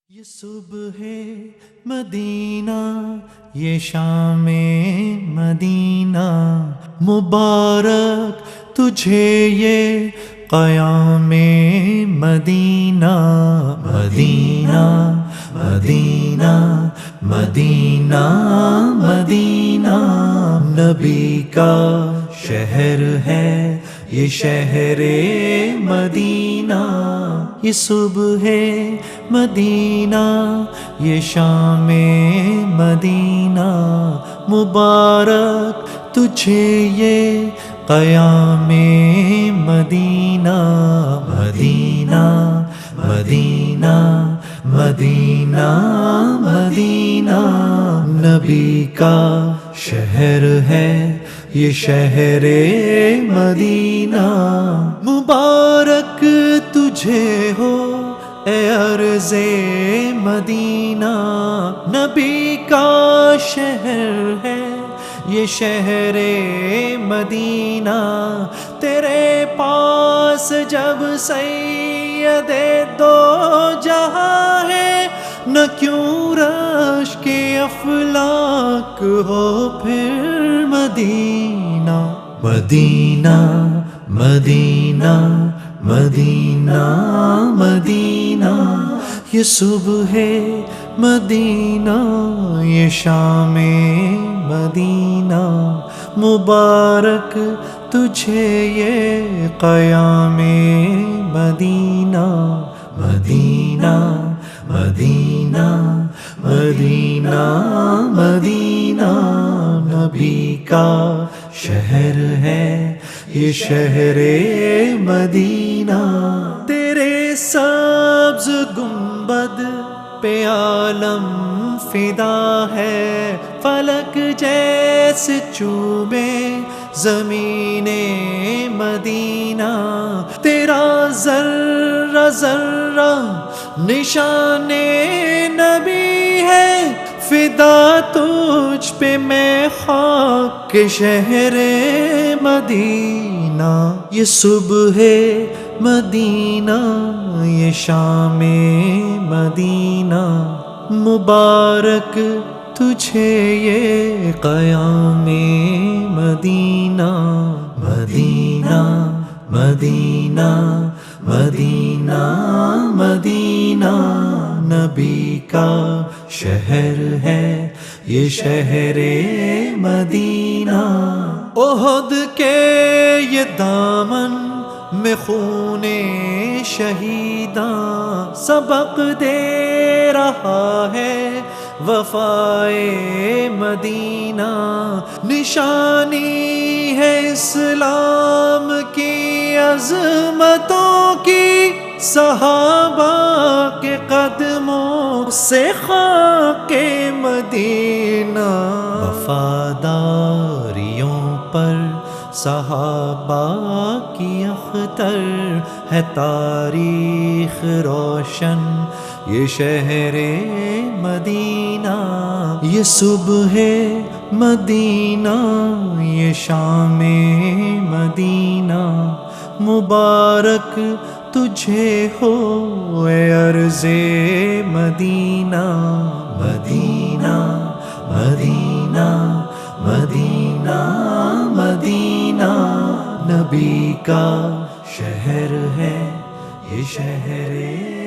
یہ صبح مدینہ یہ شام مدینہ مبارک تجھے یہ قیام مدینہ مدینہ مدینہ مدینہ مدینہ نبی کا شہر ہے یہ شہر مدینہ یہ صبح مدینہ یہ شام مدینہ مبارک تجھے یہ قیام مدینہ مدینہ مدینہ مدینہ مدینہ نبی کا شہر ہے یہ شہر مدینہ مبارک تجھے ہو اے عرض مدینہ نبی کا شہر ہے یہ شہر مدینہ تیرے پاس جب سید دو جہاں ہے نہ کیوں رش کے افلاک ہو پھر مدینہ مدینہ مدینہ مدینہ مدینہ یہ صبح مدینہ یہ شام مدینہ مبارک تجھے یہ قیام مدینہ مدینہ مدینہ مدینہ مدینہ نبی کا شہر ہے یہ شہر مدینہ تیرے سبز گنبد پہ عالم فدا ہے فلک جیسے چوبے زمین مدینہ تیرا ذرہ ذرہ نشان نبی ہے فدا تجھ پہ میں خاک کے شہر مدینہ یہ صبح مدینہ یہ شام مدینہ مبارک تجھے یہ قیام مدینہ مدینہ مدینہ مدینہ مدینہ نبی کا شہر ہے یہ شہر مدینہ احد کے یہ دامن میں خون شہیداں سبق دے رہا ہے وفائے مدینہ نشانی ہے اسلام کی عظمتوں کی صحابہ کے قدموں سے خاک مدینہ وفاداریوں پر صحابہ کی اختر ہے تاریخ روشن یہ شہر مدینہ یہ صبح مدینہ یہ شام مدینہ مبارک تجھے ہو اے عرض مدینہ مدینہ مدینہ مدینہ مدینہ نبی کا شہر ہے یہ شہر